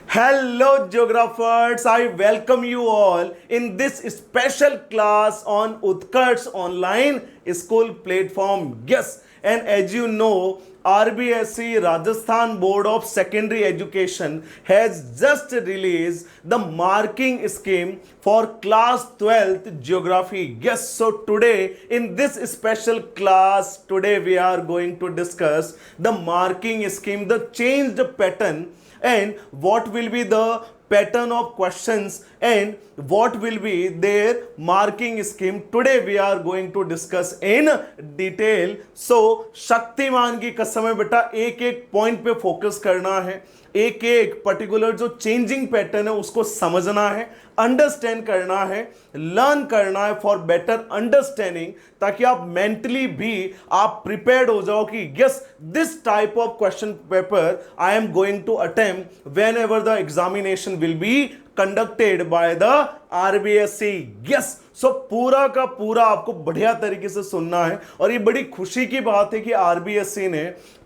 Hello, geographers. I welcome you all in this special class on Utkarsh Online School platform. Yes, and as you know, RBSC Rajasthan Board of Secondary Education has just released the marking scheme for class 12th geography. Yes, so today in this special class, today we are going to discuss the marking scheme, the changed pattern, and what will be the pattern of questions and what will be their marking scheme. Today we are going to discuss in detail. So Shaktimaan की कसम है बेटा, एक एक point पे focus करना है, एक एक पर्टिकुलर जो चेंजिंग पैटर्न है उसको समझना है, अंडरस्टैंड करना है, लर्न करना है फॉर बेटर अंडरस्टैंडिंग, ताकि आप मेंटली भी आप प्रिपेयर्ड हो जाओ कि yes this type of question paper I am going to attempt when the examination will be conducted by the RBSC. Yes, so पूरा का पूरा आपको बढ़िया तरीके से सुनना है. और ये बड़ी खुशी की बात है कि आरबीएससी ने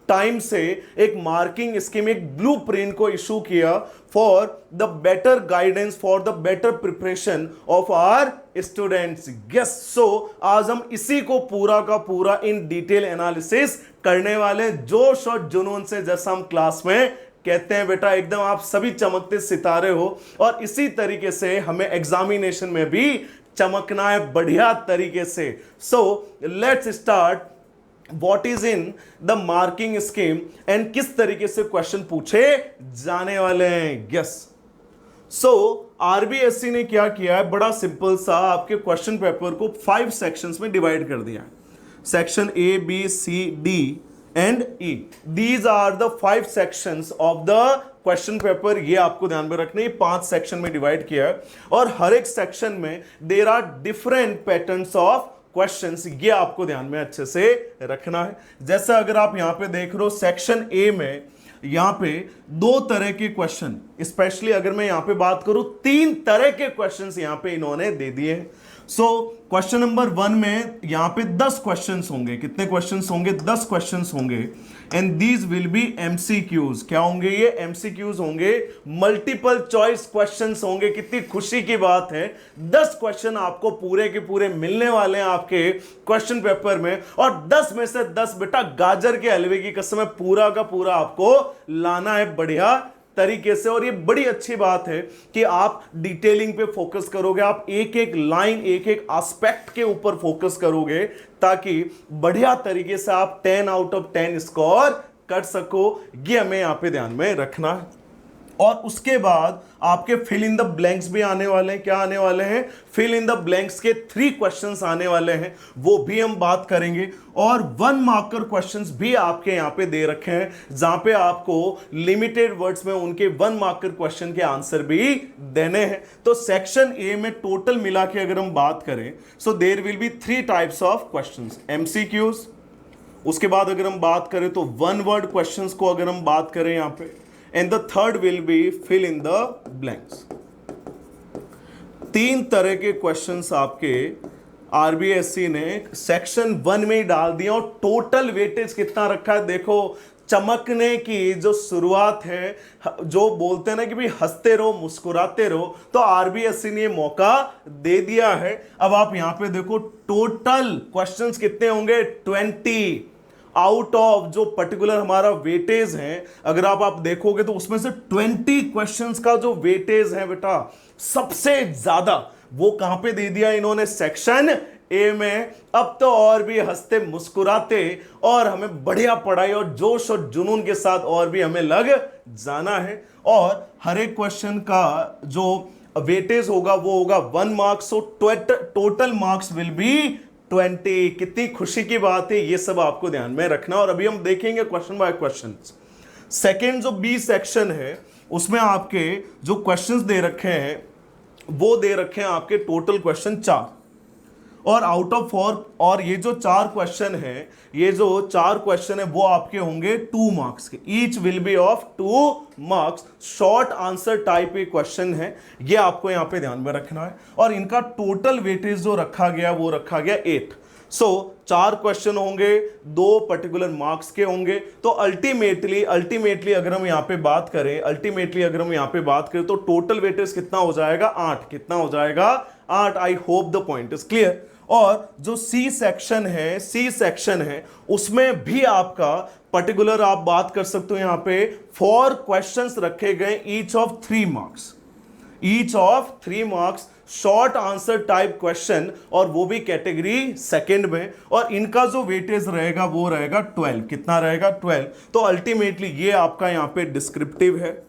टाइम से एक मार्किंग स्कीम, एक ब्लूप्रिंट को इशू किया for the better guidance, for the better preparation of our students. Yes, so आज हम इसी को पूरा का पूरा इन डिटेल एनालिसिस करने वाले, जोश और जुनून से, जैसा हम क्लास में कहते हैं बेटा, एकदम आप सभी चमकते सितारे हो. और इसी तरीके से हमें एग्जामिनेशन में भी चमकना है बढ़िया तरीके से. So let's start what is in the marking scheme and किस तरीके से क्वेश्चन पूछे जाने वाले हैं. यस, सो आरबीएससी ने क्या किया है, बड़ा सिंपल सा आपके क्वेश्चन पेपर को 5 सेक्शंस में डिवाइड कर दिया है. Section A, B, C, D and E. These are the 5 sections of the question paper. ये आपको ध्यान में रखना है, 5 सेक्शन में डिवाइड किया है और हर एक सेक्शन में there are different patterns of questions. ये आपको ध्यान में अच्छे से रखना है. जैसा अगर आप यहां पे देख रहे हो सेक्शन ए में, यहां पे 2 तरह के क्वेश्चन, स्पेशली अगर मैं यहां पे बात करूं 3 तरह के क्वेश्चंस यहां पे इन्होंने दे दिए हैं. सो क्वेश्चन नंबर 1 में यहां पे 10 क्वेश्चंस होंगे. कितने क्वेश्चंस होंगे? 10 क्वेश्चंस होंगे. And these will be MCQs. क्या होंगे ये? एमसीक्यूज होंगे, मल्टीपल चॉइस क्वेश्चंस होंगे. कितनी खुशी की बात है, 10 क्वेश्चन आपको पूरे के पूरे मिलने वाले हैं आपके क्वेश्चन पेपर में. और 10 में से 10 बेटा गाजर के हलवे की कसम है, पूरा का पूरा आपको लाना है बढ़िया तरीके से. और ये बड़ी अच्छी बात है कि आप डिटेलिंग पे फोकस करोगे, आप एक एक लाइन, एक एक एस्पेक्ट के ऊपर फोकस करोगे, ताकि बढ़िया तरीके से आप 10 आउट ऑफ 10 स्कोर कर सको. ये हमें यहां पे ध्यान में रखना है. और उसके बाद आपके फिल इन द ब्लैंक्स भी आने वाले हैं. क्या आने वाले हैं? फिल इन द ब्लैंक्स के 3 क्वेश्चंस आने वाले हैं, वो भी हम बात करेंगे. और 1 मार्कर क्वेश्चंस भी आपके यहां पे दे रखे हैं, जहां पे आपको लिमिटेड वर्ड्स में उनके 1 मार्कर क्वेश्चन के आंसर भी देने हैं. तो सेक्शन ए में टोटल मिला के अगर हम बात करें, so there will be 3 types of questions. MCQs, उसके बाद अगर हम बात करें तो 1 वर्ड क्वेश्चंस को अगर हम बात करें यहां पे, and the third will be fill in the blanks. 3 तरह के क्वेश्चंस आपके आरबीएससी ने सेक्शन 1 में ही डाल दिया. और टोटल वेटेज कितना रखा है देखो. चमकने की जो शुरुआत है, जो बोलते हैं ना कि भाई हंसते रहो मुस्कुराते रहो, तो आरबीएससी ने मौका दे दिया है. अब आप यहां पे देखो टोटल क्वेश्चंस कितने होंगे, 20 आउट ऑफ जो पर्टिकुलर हमारा वेटेज है. अगर आप देखोगे तो उसमें से 20 क्वेश्चंस का जो वेटेज है बेटा, सबसे ज्यादा वो कहां पे दे दिया इन्होंने? सेक्शन ए में. अब तो और भी हंसते मुस्कुराते और हमें बढ़िया पढ़ाई और जोश और जुनून के साथ और भी हमें लग जाना है. और हर एक क्वेश्चन का जो वेटेज होगा वो होगा 1 marks. So total marks will be 20. कितनी खुशी की बात है, ये सब आपको ध्यान में रखना. और अभी हम देखेंगे क्वेश्चन बाय क्वेश्चन. सेकेंड जो बी सेक्शन है, उसमें आपके जो क्वेश्चंस दे रखे हैं वो दे रखे हैं आपके टोटल क्वेश्चन 4. और आउट ऑफ 4, और ये जो 4 क्वेश्चन है, ये जो 4 क्वेश्चन है वो आपके होंगे 2 मार्क्स के. Each will be of 2 marks. Short answer type के क्वेश्चन है, ये आपको यहां पे ध्यान में रखना है. और इनका टोटल वेटेज जो रखा गया वो रखा गया 8. सो चार क्वेश्चन होंगे, दो पर्टिकुलर मार्क्स के होंगे। तो अल्टीमेटली अगर हम यहां पे बात करें तो टोटल वेटेज कितना हो जाएगा? 8। कितना हो जाएगा? 8। आई hope the point is clear. और जो सी सेक्शन है उसमें भी आपका पर्टिकुलर आप बात कर सकते हो, यहां पे 4 क्वेश्चंस रखे गए, each of 3 marks, short answer type question, और वो भी कैटेगरी सेकंड में। और इनका जो वेटेज रहेगा वो रहेगा 12। कितना रहेगा? 12। तो अल्टीमेटली ये आपका यहां पे डिस्क्रिप्टिव है।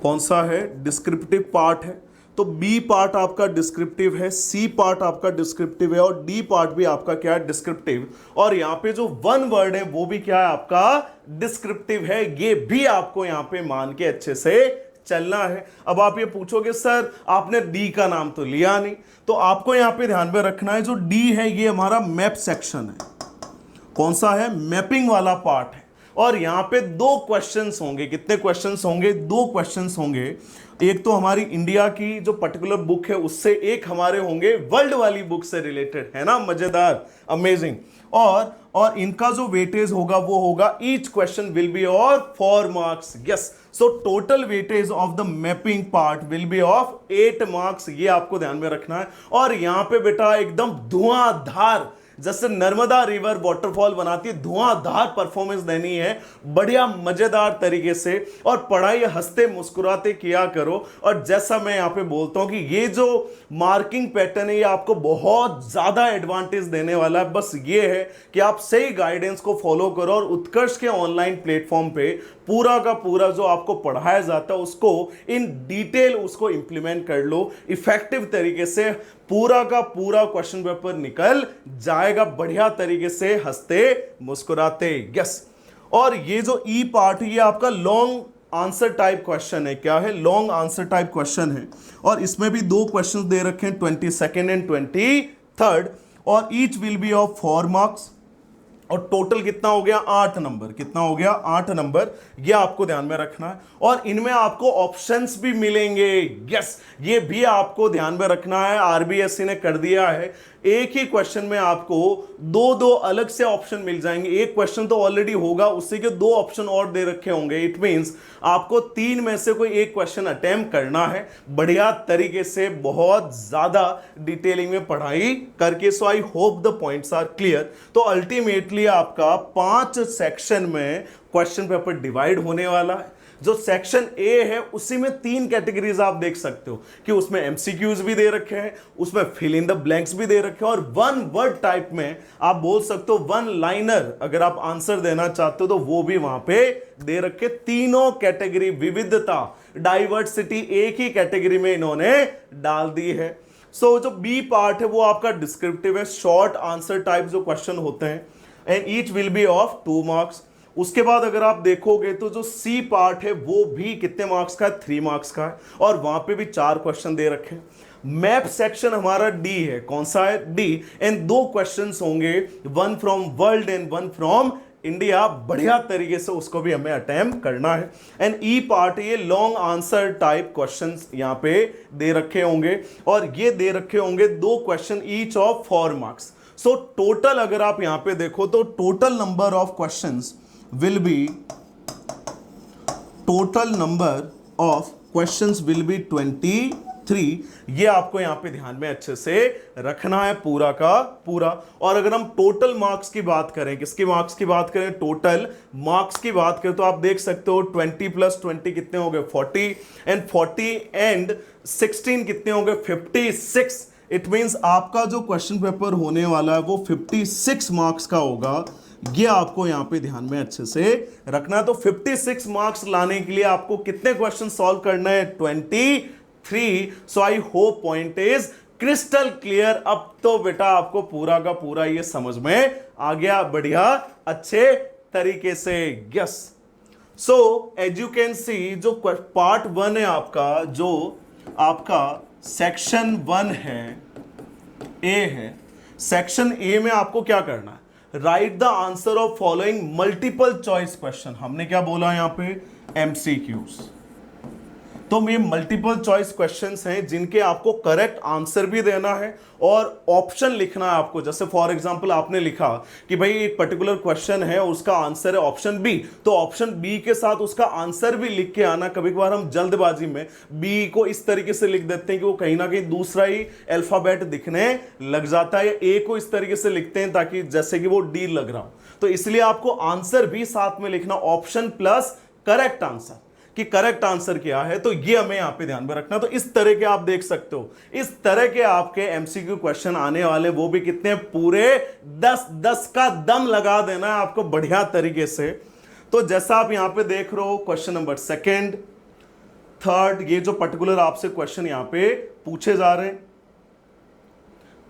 कौन सा है? डिस्क्रिप्टिव पार्ट है। तो बी पार्ट आपका डिस्क्रिप्टिव है, सी पार्ट आपका डिस्क्रिप्टिव है, और डी पार्ट भी आपका क्या है? डिस्क्रिप्टिव। और यहां पे जो वन वर्ड है वो भी क्या है? आपका डिस्क्रिप्टिव है। ये भी आपको यहां पे मान के अच्छे से चलना है। अब आप ये पूछोगे सर आपने डी का नाम तो लिया नहीं, तो आपको यहां पे ध्यान में रखना है जो डी है ये हमारा मैप सेक्शन है। कौन सा है? मैपिंग वाला पार्ट है। और यहां पे 2 क्वेश्चंस होंगे। कितने क्वेश्चंस होंगे? 2 क्वेश्चंस होंगे। एक तो हमारी इंडिया की जो पर्टिकुलर बुक है उससे, एक हमारे होंगे वर्ल्ड वाली बुक से रिलेटेड, है ना? मजेदार, अमेजिंग। और इनका जो वेटेज होगा वो होगा, each question will be of 4 marks. Yes, so total weightage of the mapping part will be of 8 marks. ये आपको ध्यान में रखना है। और यहां पे बेटा एकदम धुआंधार, जैसे नर्मदा रिवर वाटरफॉल बनाती है, धुआंधार परफॉर्मेंस देनी है, बढ़िया मजेदार तरीके से। और पढ़ाई हंसते मुस्कुराते किया करो। और जैसा मैं यहां पे बोलता हूं कि ये जो मार्किंग पैटर्न है ये आपको बहुत ज्यादा एडवांटेज देने वाला है। बस ये है कि आप सही गाइडेंस को फॉलो करो और उत्कर्ष के ऑनलाइन प्लेटफॉर्म पे पूरा का पूरा जो आपको पढ़ाया जाता है उसको इन डिटेल उसको इंप्लीमेंट कर लो इफेक्टिव तरीके से। पूरा का पूरा क्वेश्चन पेपर निकल जाएगा बढ़िया तरीके से, हंसते मुस्कुराते। यस, और ये जो ई पार्ट है ये आपका लॉन्ग आंसर टाइप क्वेश्चन है। क्या है? लॉन्ग आंसर टाइप क्वेश्चन है। और इसमें भी 2 क्वेश्चन दे रखे हैं, 22nd एंड 23rd, और each will be of 4 marks. और टोटल कितना हो गया? 8 नंबर। कितना हो गया? 8 नंबर। ये आपको ध्यान में रखना है। और इनमें आपको ऑप्शंस भी मिलेंगे। यस, ये भी आपको ध्यान में रखना है। आरबीएससी ने कर दिया है, एक ही क्वेश्चन में आपको 2 अलग से ऑप्शन मिल जाएंगे। एक क्वेश्चन तो ऑलरेडी होगा, उसी के 2 ऑप्शन और दे रखे होंगे। इट मींस आपको 3 में से कोई एक क्वेश्चन अटेम्प्ट करना है बढ़िया तरीके से, बहुत ज्यादा डिटेलिंग में पढ़ाई करके। So I hope the points are clear. तो अल्टीमेटली आपका 5 सेक्शन में क्वेश्चन पेपर डिवाइड होने वाला है। जो सेक्शन ए है उसी में 3 कैटेगरीज आप देख सकते हो कि उसमें एमसीक्यूज भी दे रखे हैं, उसमें फिल इन द ब्लैंक्स भी दे रखे हैं, और 1 वर्ड टाइप में आप बोल सकते हो 1 लाइनर अगर आप आंसर देना चाहते हो तो वो भी वहां पे दे रखे। तीनों कैटेगरी, विविधता, डाइवर्सिटी एक ही कैटेगरी में इन्होंने डाल दी है। सो जो बी पार्ट है वो आपका डिस्क्रिप्टिव है, शॉर्ट आंसर टाइप जो क्वेश्चन होते हैं, and each will be of 2 marks. उसके बाद अगर आप देखोगे तो जो सी पार्ट है वो भी कितने मार्क्स का है? 3 मार्क्स का है। और वहां पे भी 4 क्वेश्चन दे रखे हैं। मैप सेक्शन हमारा डी है। कौन सा है? डी। एंड 2 क्वेश्चंस होंगे, 1 from world and 1 from India. बढ़िया तरीके से उसको भी हमें अटेम्प्ट करना है। एंड ई पार्ट, ये लॉन्ग आंसर टाइप क्वेश्चंस यहां पे दे रखे होंगे, और ये दे रखे होंगे 2 question each of 4 marks. So total अगर आप यहां पे देखो तो total number of questions will be, total number of questions will be 23। ये आपको यहां पे ध्यान में अच्छे से रखना है पूरा का पूरा। और अगर हम टोटल मार्क्स की बात करें, किसके मार्क्स की बात करें? टोटल मार्क्स की बात करें तो आप देख सकते हो 20 + 20 कितने हो गए? 40, एंड 40 एंड 16 कितने हो गए? 56। इट मींस आपका जो क्वेश्चन पेपर होने वाला है वो 56 मार्क्स का होगा। ये आपको यहां पे ध्यान में अच्छे से रखना। तो 56 मार्क्स लाने के लिए आपको कितने क्वेश्चन सॉल्व करना है? 23। So I hope point is crystal clear. अब तो बेटा आपको पूरा का पूरा ये समझ में आ गया बढ़िया अच्छे तरीके से। Yes, so as you can see जो पार्ट 1 है आपका, जो आपका सेक्शन 1 है, ए है, सेक्शन ए में आपको क्या करना है? Right the answer of following multiple choice question. हमने क्या बोला यहां पे? एमसीक्यूज। तो ये मल्टीपल चॉइस क्वेश्चंस हैं जिनके आपको करेक्ट आंसर भी देना है और ऑप्शन लिखना है आपको। जैसे फॉर एग्जांपल आपने लिखा कि भाई एक पर्टिकुलर क्वेश्चन है, उसका आंसर है ऑप्शन बी, तो ऑप्शन बी के साथ उसका आंसर भी लिख के आना। कभी कभार हम जल्दबाजी में बी को इस तरीके से लिख देते हैं कि वो कहीं ना कहीं दूसरा ही अल्फाबेट दिखने लग जाता है, या ए को इस तरीके से लिखते हैं ताकि जैसे कि वो डी लग रहा हो। तो इसलिए आपको आंसर भी साथ में लिखना, ऑप्शन प्लस करेक्ट आंसर, कि करेक्ट आंसर क्या है। तो ये हमें यहां पे ध्यान में रखना। तो इस तरह के आप देख सकते हो, इस तरह के आपके एमसीक्यू क्वेश्चन आने वाले, वो भी कितने, पूरे 10 का दम लगा देना है आपको बढ़िया तरीके से। तो जैसा आप यहां पे देख रहे हो, क्वेश्चन नंबर सेकंड, थर्ड, ये जो पर्टिकुलर आपसे क्वेश्चन यहां पे पूछे जा रहे हैं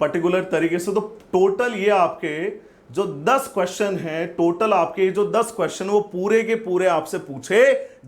पर्टिकुलर तरीके से, तो टोटल ये आपके जो 10 क्वेश्चन हैं, टोटल आपके जो 10 क्वेश्चन वो पूरे के पूरे आपसे पूछे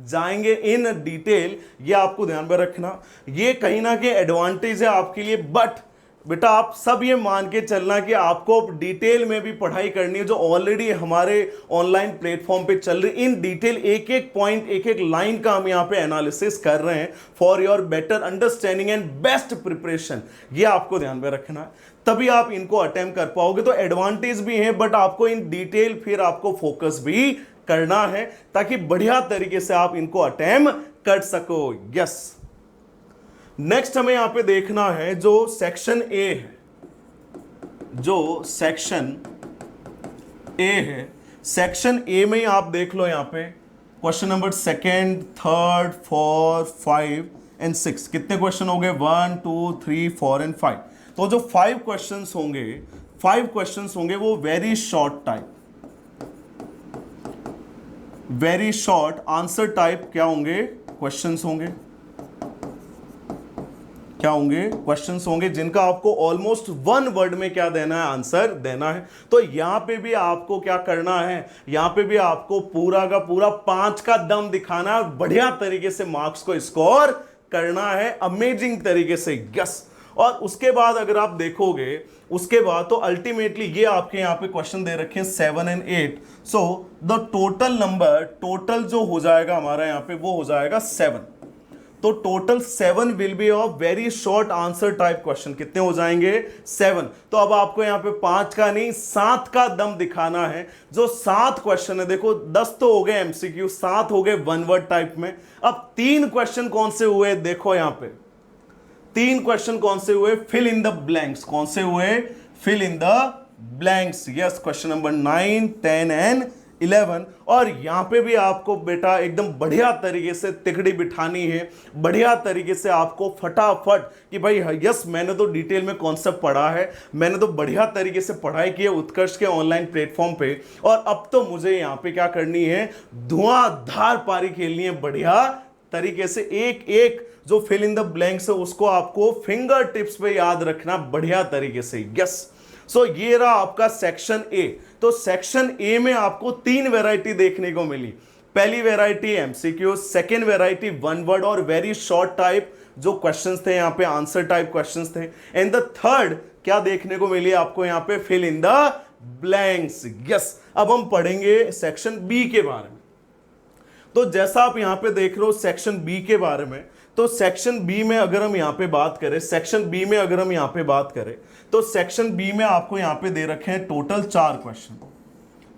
जाएंगे इन डिटेल। ये आपको ध्यान में रखना। ये कहीं ना कहीं एडवांटेज है आपके लिए, बट बेटा आप सब ये मान के चलना कि आपको डिटेल में भी पढ़ाई करनी है, जो ऑलरेडी हमारे ऑनलाइन प्लेटफॉर्म पे चल रही, इन डिटेल एक एक पॉइंट, एक एक लाइन का हम यहाँ पे एनालिसिस कर रहे हैं for your better understanding and best preparation. ये आपको ध्यान में रखना है, तभी आप इनको अटेम्प्ट कर पाओगे। तो एडवांटेज भी है, बट आपको इन डिटेल फिर आपको फोकस भी करना है ताकि बढ़िया तरीके से आप इनको अटेम्प्ट कर सको। यस, नेक्स्ट हमें यहां पे देखना है जो सेक्शन ए है, जो सेक्शन ए है। सेक्शन ए में ही आप देख लो यहां पे question number second, third, 4, 5 and 6, कितने क्वेश्चन हो गए, 1, 2, 3, 4 एंड 5। तो जो 5 क्वेश्चंस होंगे वो very short type, very short answer type क्या होंगे, क्वेश्चंस होंगे, क्या होंगे, क्वेश्चंस होंगे, जिनका आपको ऑलमोस्ट 1 वर्ड में क्या देना है, आंसर देना है। तो यहां पे भी आपको क्या करना है, यहां पे भी आपको पूरा का पूरा 5 का दम दिखाना है, बढ़िया तरीके से मार्क्स को स्कोर करना है, अमेजिंग तरीके से। यस, और उसके बाद अगर आप देखोगे, उसके बाद तो अल्टीमेटली ये आपके यहां पे क्वेश्चन दे रखे हैं 7 and 8। So the total number, total जो हो जाएगा हमारा यहां पे वो हो जाएगा 7। तो total 7 will be of very short answer type question. कितने हो जाएंगे, 7। तो अब आपको यहां पे 5 का नहीं 7 का दम दिखाना है। जो 7 क्वेश्चन है, देखो 10 तो हो गए एमसीक्यू, 7 हो गए 1 वर्ड टाइप में। अब 3 क्वेश्चन कौन से हुए, देखो यहां पे 3 क्वेश्चन कौन से हुए, फिल इन द ब्लैंक्स। कौन से हुए, fill in the blanks. Yes, question number 9, 10 and 11। और यहां पे भी आपको बेटा एकदम बढ़िया तरीके से तिकड़ी बिठानी है, बढ़िया तरीके से आपको फटाफट कि भाई यस मैंने तो डिटेल में कॉन्सेप्ट पढ़ा है, मैंने तो बढ़िया तरीके से पढ़ाई की है उत्कर्ष के ऑनलाइन प्लेटफॉर्म पे, और अब तो मुझे यहां पे क्या करनी है, धुआंधार पारी खेलनी है बढ़िया तरीके से। एक एक जो फिल इन द ब्लैंक्स है उसको आपको फिंगर टिप्स पे याद रखना बढ़िया तरीके से। यस, सो ये रहा आपका सेक्शन ए। तो सेक्शन ए में आपको 3 वैरायटी देखने को मिली। पहली variety MCQ, second variety 1 word और वेरी शॉर्ट टाइप जो क्वेश्चंस थे, यहां पे आंसर टाइप क्वेश्चंस थे, एंड द थर्ड क्या देखने को मिली आपको यहां पे, fill in the blanks. Yes, अब हम पढ़ेंगे सेक्शन बी के बारे में। तो जैसा आप यहां पे देख रहे हो सेक्शन बी के बारे में, तो सेक्शन बी में अगर हम यहां पे बात करें, सेक्शन बी में अगर हम यहां पे बात करें, तो सेक्शन बी में आपको यहां पे दे रखे हैं टोटल 4 क्वेश्चन।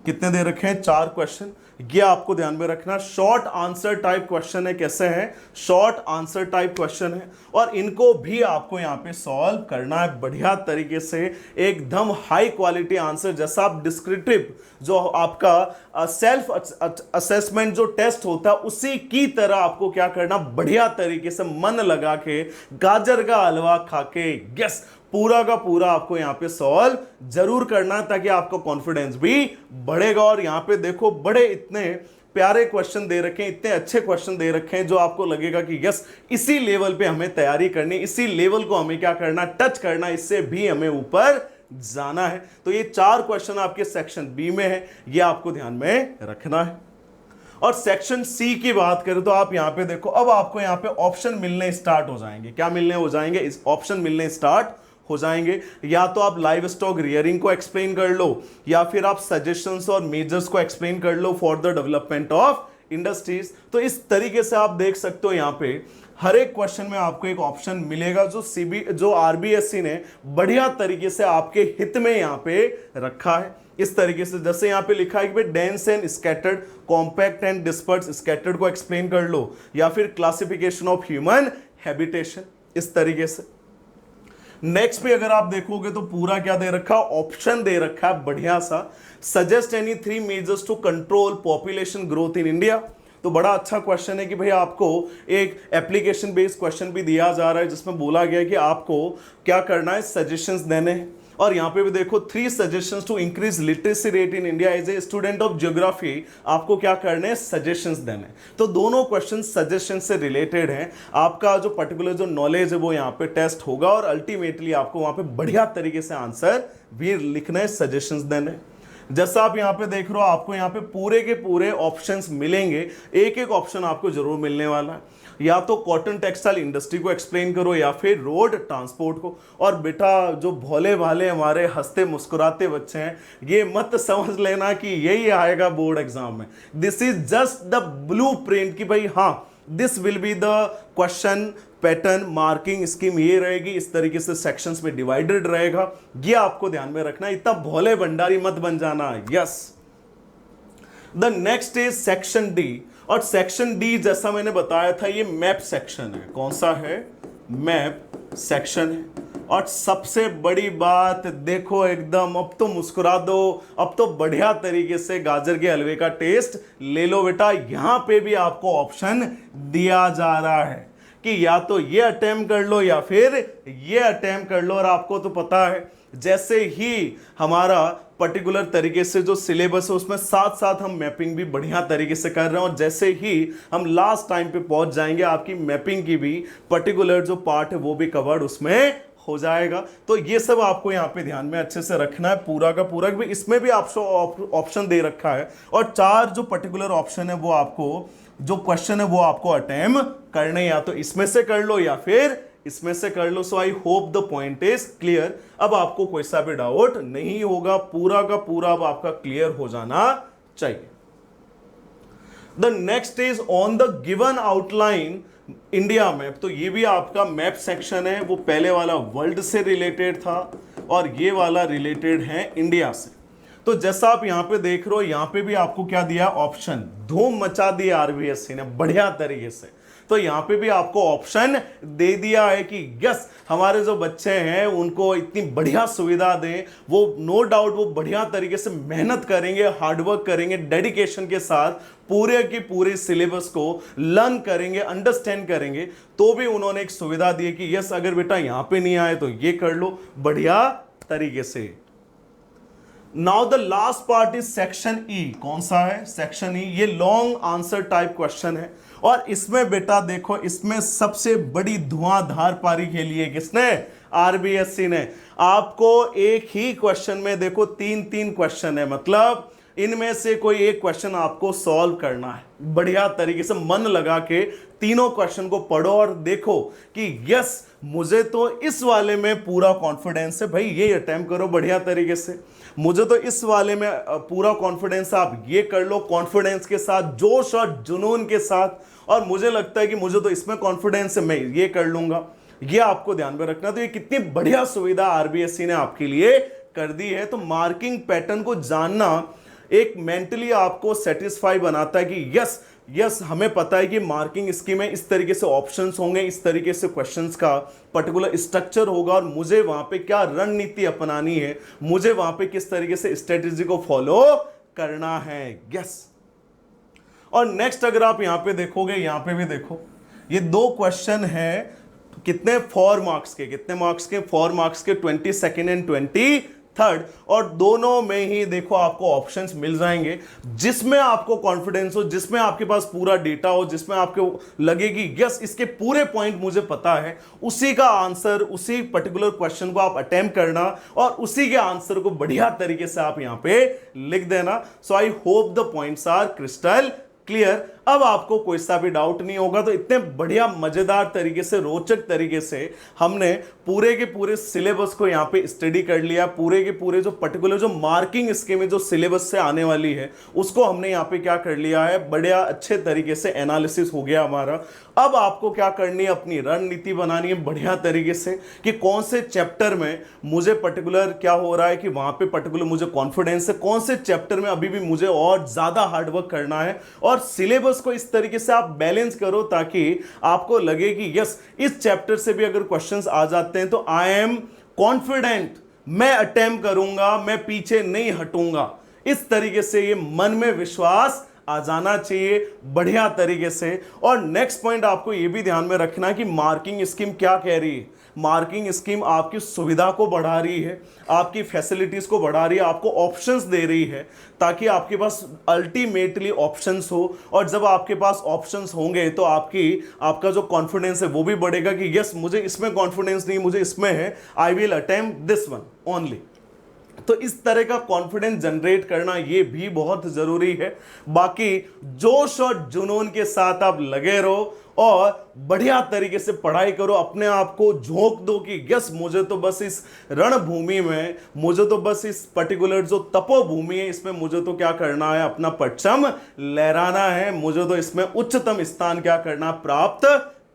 कितने दे रखे हैं, 4 क्वेश्चन। ये आपको ध्यान में रखना, शॉर्ट आंसर टाइप क्वेश्चन है। कैसे हैं, शॉर्ट आंसर टाइप क्वेश्चन है, और इनको भी आपको यहां पे सॉल्व करना है बढ़िया तरीके से, एकदम हाई क्वालिटी आंसर। जैसा आप डिस्क्रिप्टिव जो आपका सेल्फ असेसमेंट जो टेस्ट होता है उसी की तरह आपको क्या करना, बढ़िया तरीके से मन लगा के, गाजर का हलवा खा के, यस पूरा का पूरा आपको यहां पे सॉल्व जरूर करना है, ताकि आपका कॉन्फिडेंस भी बढ़ेगा। और यहां पे देखो बड़े इतने प्यारे क्वेश्चन दे रखे हैं, इतने अच्छे क्वेश्चन दे रखे हैं, जो आपको लगेगा कि यस इसी लेवल पे हमें तैयारी करनी, इसी लेवल को हमें क्या करना, टच करना, इससे भी हमें ऊपर जाना है। तो ये 4 क्वेश्चन आपके सेक्शन बी में है, ये आपको ध्यान में रखना है। और सेक्शन सी की बात करें तो आप यहां पे देखो, अब आपको यहां पे ऑप्शन मिलने स्टार्ट हो जाएंगे। क्या मिलने हो जाएंगे, इस ऑप्शन मिलने स्टार्ट हो जाएंगे। या तो आप लाइव स्टॉक रियरिंग को एक्सप्लेन कर लो, या फिर आप सजेशंस और मेजर्स को एक्सप्लेन कर लो for the development of industries. तो इस तरीके से आप देख सकते हो यहाँ पे हर एक क्वेश्चन में आपको एक ऑप्शन मिलेगा जो आरबीएससी ने बढ़िया तरीके से आपके हित में यहाँ पे रखा है। इस तरीके से जैसे यहाँ पे लिखा है कि भाई dense and scattered, compact and disperse, scattered को एक्सप्लेन कर लो, या फिर क्लासिफिकेशन ऑफ ह्यूमन हैबिटेशन, इस तरीके से। नेक्स्ट पे अगर आप देखोगे तो पूरा क्या दे रखा, ऑप्शन दे रखा है बढ़िया सा, suggest any 3 measures to control population growth in India. तो बड़ा अच्छा क्वेश्चन है कि भाई आपको एक एप्लीकेशन बेस्ड क्वेश्चन भी दिया जा रहा है जिसमें बोला गया है कि आपको क्या करना है, सजेशंस देने हैं। और यहाँ पे भी देखो 3 suggestions to increase literacy rate in India as a student of geography, आपको क्या करने हैं, सजेशंस देने। तो दोनों क्वेश्चन सजेशन से रिलेटेड हैं। आपका जो पर्टिकुलर जो नॉलेज है वो यहाँ पे टेस्ट होगा और अल्टीमेटली आपको वहां पे बढ़िया तरीके से आंसर भी लिखना है, सजेशंस देने। जैसा आप यहाँ पे देख रहे हो, आपको यहाँ पे पूरे के पूरे ऑप्शंस मिलेंगे, एक एक ऑप्शन आपको जरूर मिलने वाला है। या तो कॉटन टेक्सटाइल इंडस्ट्री को एक्सप्लेन करो या फिर रोड ट्रांसपोर्ट को। और बेटा जो भोले भाले हमारे हंसते मुस्कुराते बच्चे हैं, ये मत समझ लेना कि यही आएगा बोर्ड एग्जाम में। This is just the blueprint कि भाई हाँ, this will be the question pattern, marking scheme ये रहेगी, इस तरीके से सेक्शंस में डिवाइडेड रहेगा। ये आपको ध्यान में रखना, इतना भोले भंडारी मत बन जाना। Yes, the next is section D. और सेक्शन डी जैसा मैंने बताया था, ये मैप सेक्शन है। कौन सा है, मैप सेक्शन है। और सबसे बड़ी बात देखो, एकदम अब तो मुस्कुरा दो, अब तो बढ़िया तरीके से गाजर के हलवे का टेस्ट ले लो बेटा। यहां पे भी आपको ऑप्शन दिया जा रहा है कि या तो ये अटेम्प्ट कर लो या फिर ये अटेम्प्ट कर लो। और आपको तो पता है जैसे ही हमारा पर्टिकुलर तरीके से जो सिलेबस है उसमें साथ साथ हम मैपिंग भी बढ़िया तरीके से कर रहे हैं। और जैसे ही हम लास्ट टाइम पे पहुंच जाएंगे, आपकी मैपिंग की भी पर्टिकुलर जो पार्ट है वो भी कवर्ड उसमें हो जाएगा। तो ये सब आपको यहाँ पे ध्यान में अच्छे से रखना है, पूरा का पूरा। इसमें भी आपको ऑप्शन दे रखा है और 4 जो पर्टिकुलर ऑप्शन है वो आपको, जो क्वेश्चन है वो आपको अटेम्प्ट करने, या तो इसमें से कर लो या फिर इसमें से कर लो। So I hope the point is clear. अब आपको कोई सा भी डाउट नहीं होगा, पूरा का पूरा अब आपका क्लियर हो जाना चाहिए। The next is on the given outline India map. तो ये भी आपका मैप सेक्शन है, वो पहले वाला वर्ल्ड से रिलेटेड था और ये वाला रिलेटेड है इंडिया से। तो जैसा आप यहां पे देख रहे हो, यहां पे भी आपको क्या दिया, ऑप्शन। धूम मचा दी आरबीएससी ने बढ़िया तरीके से। तो यहां पे भी आपको ऑप्शन दे दिया है कि यस, हमारे जो बच्चे हैं उनको इतनी बढ़िया सुविधा दें, वो नो डाउट वो बढ़िया तरीके से मेहनत करेंगे, हार्डवर्क करेंगे, डेडिकेशन के साथ पूरे की पूरे सिलेबस को लर्न करेंगे, अंडरस्टैंड करेंगे। तो भी उन्होंने एक सुविधा दी है कि यस, अगर बेटा यहां पे नहीं आए तो ये कर लो बढ़िया तरीके से। Now the last part is section E. कौन सा है, सेक्शन ई। ये लॉन्ग आंसर टाइप क्वेश्चन है और इसमें बेटा देखो, इसमें सबसे बड़ी धुआंधार पारी खेली है किसने, आरबीएससी ने। आपको एक ही क्वेश्चन में देखो 3-3 क्वेश्चन है, मतलब इनमें से कोई एक क्वेश्चन आपको सॉल्व करना है। बढ़िया तरीके से मन लगा के तीनों क्वेश्चन को पढ़ो और देखो कि यस, मुझे तो इस वाले में पूरा कॉन्फिडेंस है, भाई ये अटेम्प्ट करो बढ़िया तरीके से। मुझे तो इस वाले में पूरा कॉन्फिडेंस, आप ये कर लो कॉन्फिडेंस के साथ, जोश और जुनून के साथ। और मुझे लगता है कि मुझे तो इसमें कॉन्फिडेंस है, मैं ये कर लूंगा। ये आपको ध्यान में रखना। तो ये कितनी बढ़िया सुविधा आरबीएससी ने आपके लिए कर दी है। तो मार्किंग पैटर्न को जानना एक मेंटली आपको सेटिस्फाई बनाता है कि यस यस, हमें पता है कि मार्किंग स्कीम में इस तरीके से ऑप्शंस होंगे, इस तरीके से क्वेश्चंस का पर्टिकुलर स्ट्रक्चर होगा और मुझे वहां पे क्या रणनीति अपनानी है, मुझे वहां पे किस तरीके से स्ट्रेटेजी को फॉलो करना है। यस। और नेक्स्ट अगर आप यहां पे देखोगे, यहां पे भी देखो, ये 2 क्वेश्चन है कितने 4 मार्क्स के, कितने मार्क्स के 4 मार्क्स के, 22nd एंड 23rd। और दोनों में ही देखो आपको ऑप्शंस मिल जाएंगे, जिसमें आपको कॉन्फिडेंस हो, जिसमें आपके पास पूरा डेटा हो, जिसमें आपको लगे कि यस इसके पूरे पॉइंट मुझे पता है, उसी का आंसर, उसी पर्टिकुलर क्वेश्चन को आप अटेम्प्ट करना और उसी के आंसर को बढ़िया तरीके से आप यहां पे लिख देना। So I hope the points are crystal clear. अब आपको कोई सा भी डाउट नहीं होगा। तो इतने बढ़िया मजेदार तरीके से, रोचक तरीके से हमने पूरे के पूरे सिलेबस को यहाँ पे स्टडी कर लिया। पूरे के पूरे जो पर्टिकुलर जो मार्किंग स्कीम है जो सिलेबस से आने वाली है उसको हमने यहाँ पे क्या कर लिया है, बढ़िया अच्छे तरीके से एनालिसिस हो गया हमारा। अब आपको क्या करनी है, अपनी रणनीति बनानी है बढ़िया तरीके से कि कौन से चैप्टर में मुझे पर्टिकुलर क्या हो रहा है, कि वहां पे पर्टिकुलर मुझे कॉन्फिडेंस है, कौन से चैप्टर में अभी भी मुझे और ज्यादा हार्डवर्क करना है। और सिलेबस को इस तरीके से आप बैलेंस करो ताकि आपको लगे कि यस, इस चैप्टर से भी अगर क्वेश्चंस आ जाते हैं तो आई एम कॉन्फिडेंट, मैं अटेम्प्ट करूंगा, मैं पीछे नहीं हटूंगा। इस तरीके से ये मन में विश्वास आ जाना चाहिए बढ़िया तरीके से। और नेक्स्ट पॉइंट आपको यह भी ध्यान में रखना है कि मार्किंग स्कीम क्या कह रही है। मार्किंग स्कीम आपकी सुविधा को बढ़ा रही है, आपकी फैसिलिटीज को बढ़ा रही है, आपको ऑप्शंस दे रही है ताकि आपके पास अल्टीमेटली ऑप्शंस हो। और जब आपके पास ऑप्शंस होंगे तो आपका जो कॉन्फिडेंस है वो भी बढ़ेगा कि यस, मुझे इसमें कॉन्फिडेंस नहीं, मुझे इसमें है, I will attempt this one only. तो इस तरह का कॉन्फिडेंस जनरेट करना ये भी बहुत जरूरी है। बाकी जोश और जुनून के साथ आप लगे रहो और बढ़िया तरीके से पढ़ाई करो, अपने आप को झोंक दो कि यस, मुझे तो बस इस रणभूमि में, मुझे तो बस इस पर्टिकुलर जो तपोभूमि है इसमें मुझे तो क्या करना है, अपना परचम लहराना है, मुझे तो इसमें उच्चतम स्थान क्या करना, प्राप्त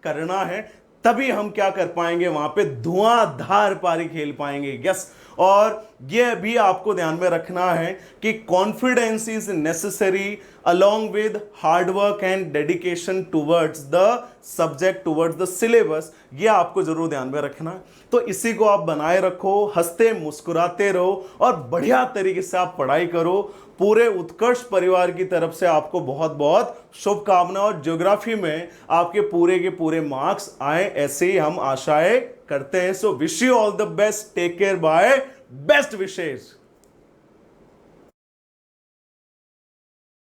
करना है। तभी हम क्या कर पाएंगे, वहां पे धुआंधार पारी खेल पाएंगे। यस, और यह भी आपको ध्यान में रखना है कि confidence is necessary along with hard work and dedication towards the subject, towards the syllabus। ये आपको जरूर ध्यान में रखना है। तो इसी को आप बनाए रखो, हंसते मुस्कुराते रहो और बढ़िया तरीके से आप पढ़ाई करो। पूरे उत्कर्ष परिवार की तरफ से आपको बहुत बहुत शुभकामनाएं और ज्योग्राफी में आपके पूरे के पूरे मार्क्स आए, ऐसे ही हम आशाएं करते हैं। So wish you all the best, take care, bye, best wishes.